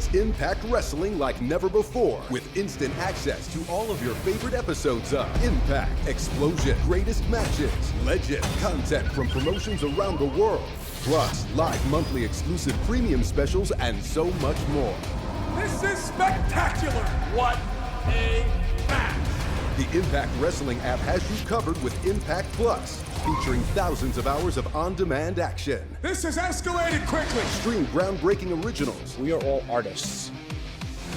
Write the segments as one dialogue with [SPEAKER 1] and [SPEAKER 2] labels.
[SPEAKER 1] Experience Impact Wrestling like never before with instant access to all of your favorite episodes of Impact, Explosion, Greatest Matches, Legend, content from promotions around the world, plus live monthly exclusive premium specials and so much more.
[SPEAKER 2] This is spectacular! What a match!
[SPEAKER 1] The Impact Wrestling app has you covered with Impact Plus, featuring thousands of hours of on-demand action.
[SPEAKER 2] This has escalated quickly!
[SPEAKER 1] Stream groundbreaking originals.
[SPEAKER 3] We are all artists.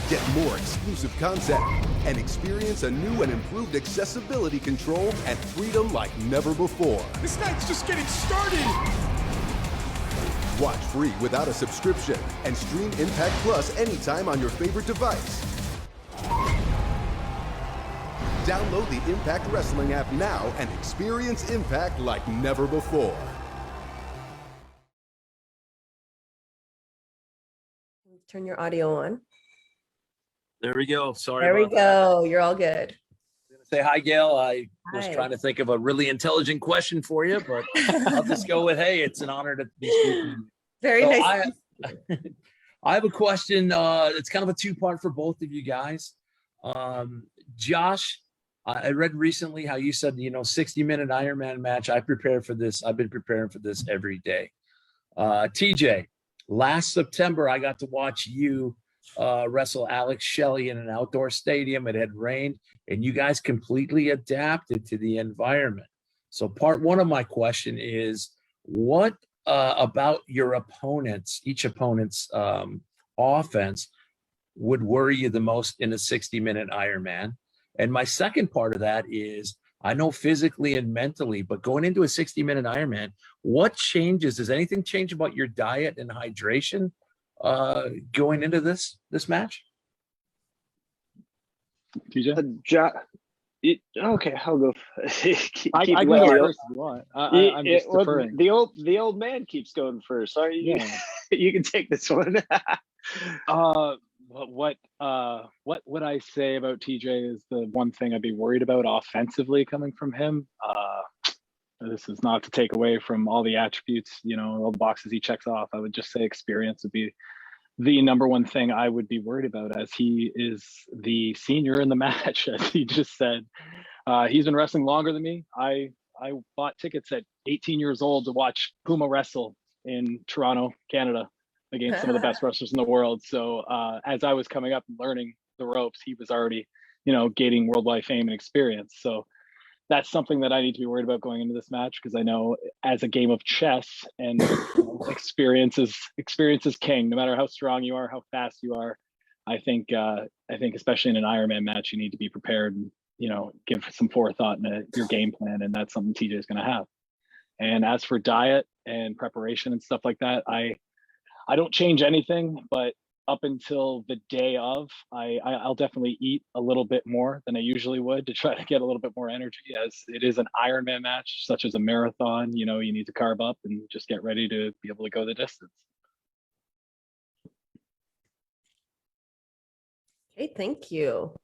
[SPEAKER 1] Get more exclusive content and experience a new and improved accessibility control and freedom like never before.
[SPEAKER 2] This night's just getting started!
[SPEAKER 1] Watch free without a subscription and stream Impact Plus anytime on your favorite device. Download the Impact Wrestling app now and experience Impact like never before.
[SPEAKER 4] Turn your audio on.
[SPEAKER 3] There we go. Sorry.
[SPEAKER 4] There we
[SPEAKER 3] about
[SPEAKER 4] go. You're all good.
[SPEAKER 3] Say hi, Gail. I was
[SPEAKER 4] Hi.
[SPEAKER 3] trying to think of a really intelligent question for you, but I'll just go with, hey, it's an honor to be speaking.
[SPEAKER 4] Very
[SPEAKER 3] So
[SPEAKER 4] nice.
[SPEAKER 3] I have a question. It's kind of a two-part for both of you guys. Josh, I read recently how you said, 60-minute Ironman match. I prepare for this. I've been preparing for this every day. TJ, last September, I got to watch you wrestle Alex Shelley in an outdoor stadium. It had rained, and you guys completely adapted to the environment. So part one of my question is, what about your opponents, each opponent's offense would worry you the most in a 60-minute Ironman? And my second part of that is, I know physically and mentally, but going into a 60-minute Ironman, what changes? Does anything change about your diet and hydration going into this match?
[SPEAKER 5] TJ? Okay, I'll go.
[SPEAKER 6] I can go first if you want. I'm just deferring.
[SPEAKER 5] The old man keeps going first. Sorry,
[SPEAKER 6] Yeah.
[SPEAKER 5] you can take this one.
[SPEAKER 6] What would I say about TJ is the one thing I'd be worried about offensively coming from him. This is not to take away from all the attributes, all the boxes he checks off. I would just say experience would be the number one thing I would be worried about, as he is the senior in the match, as he just said. He's been wrestling longer than me. I bought tickets at 18 years old to watch Puma wrestle in Toronto, Canada, against some of the best wrestlers in the world. So as I was coming up and learning the ropes, he was already, gaining worldwide fame and experience. So that's something that I need to be worried about going into this match, because I know as a game of chess, and experience is king. No matter how strong you are, how fast you are, I think especially in an Ironman match, you need to be prepared and give some forethought in your game plan, and that's something TJ is going to have. And as for diet and preparation and stuff like that, I don't change anything, but up until the day of, I'll definitely eat a little bit more than I usually would to try to get a little bit more energy, as it is an Ironman match, such as a marathon. You need to carb up and just get ready to be able to go the distance.
[SPEAKER 4] Okay, thank you.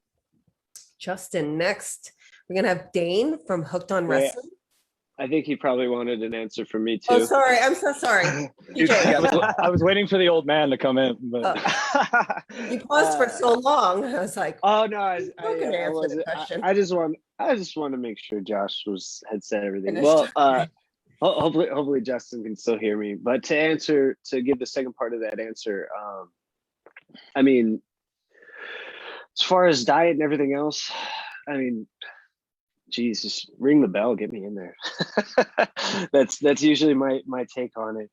[SPEAKER 4] Justin, next, we're going to have Dane from Hooked on
[SPEAKER 5] Wait.
[SPEAKER 4] Wrestling.
[SPEAKER 5] I think he probably wanted an answer from me too.
[SPEAKER 4] Oh, sorry. I'm so sorry.
[SPEAKER 6] I was waiting for the old man to come in, but
[SPEAKER 4] You paused for so long. I was like,
[SPEAKER 5] Oh no,
[SPEAKER 4] I
[SPEAKER 5] just want to make sure Josh had said everything.
[SPEAKER 4] Finished.
[SPEAKER 5] Well, hopefully Justin can still hear me. But to give the second part of that answer, I mean, as far as diet and everything else, I mean, geez, just ring the bell, get me in there. That's usually my take on it.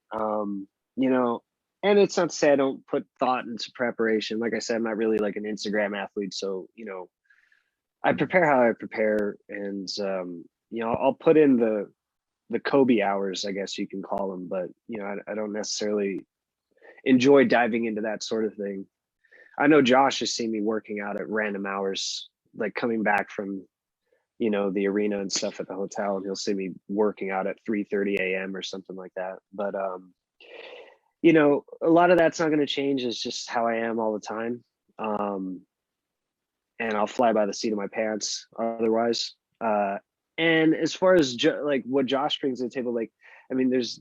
[SPEAKER 5] And it's not to say I don't put thought into preparation. Like I said, I'm not really like an Instagram athlete, so I prepare how I prepare, and I'll put in the Kobe hours, I guess you can call them, but I don't necessarily enjoy diving into that sort of thing. I know Josh has seen me working out at random hours, like coming back from the arena and stuff at the hotel, and he'll see me working out at 3:30 a.m. or something like that. But a lot of that's not going to change. It's just how I am all the time. And I'll fly by the seat of my pants otherwise. And as far as like what Josh brings to the table, like I mean, there's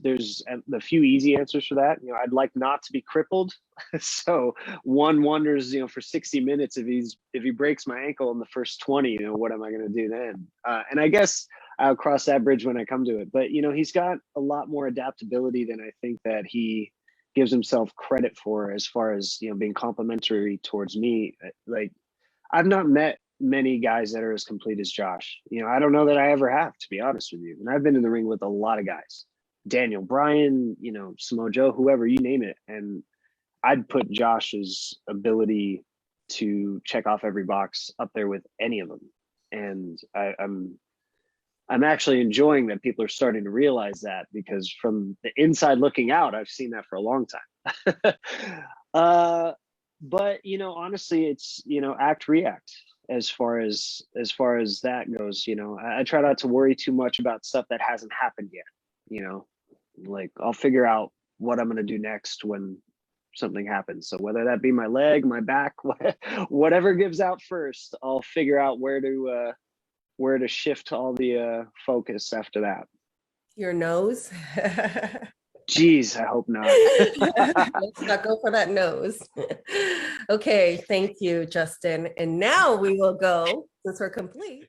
[SPEAKER 5] a few easy answers for that. You know, I'd like not to be crippled. So one wonders, you know, for 60 minutes, if he breaks my ankle in the first 20, you know, what am I going to do then? And I guess I'll cross that bridge when I come to it. But, you know, he's got a lot more adaptability than I think that he gives himself credit for, as far as, you know, being complimentary towards me. Like, I've not met many guys that are as complete as Josh. You know, I don't know that I ever have, to be honest with you. And I've been in the ring with a lot of guys, Daniel Bryan, you know, Samoa Joe, whoever, you name it. And I'd put Josh's ability to check off every box up there with any of them. And I'm actually enjoying that people are starting to realize that, because from the inside looking out, I've seen that for a long time. But, you know, honestly, it's, you know, act, react. As far as that goes, you know, I try not to worry too much about stuff that hasn't happened yet. You know, like, I'll figure out what I'm going to do next when something happens. So whether that be my leg, my back, whatever gives out first, I'll figure out where to shift all the focus after that.
[SPEAKER 4] Your nose.
[SPEAKER 5] Jeez, I hope not.
[SPEAKER 4] Let's not go for that nose. Okay, thank you, Justin. And now we will go, since we're complete.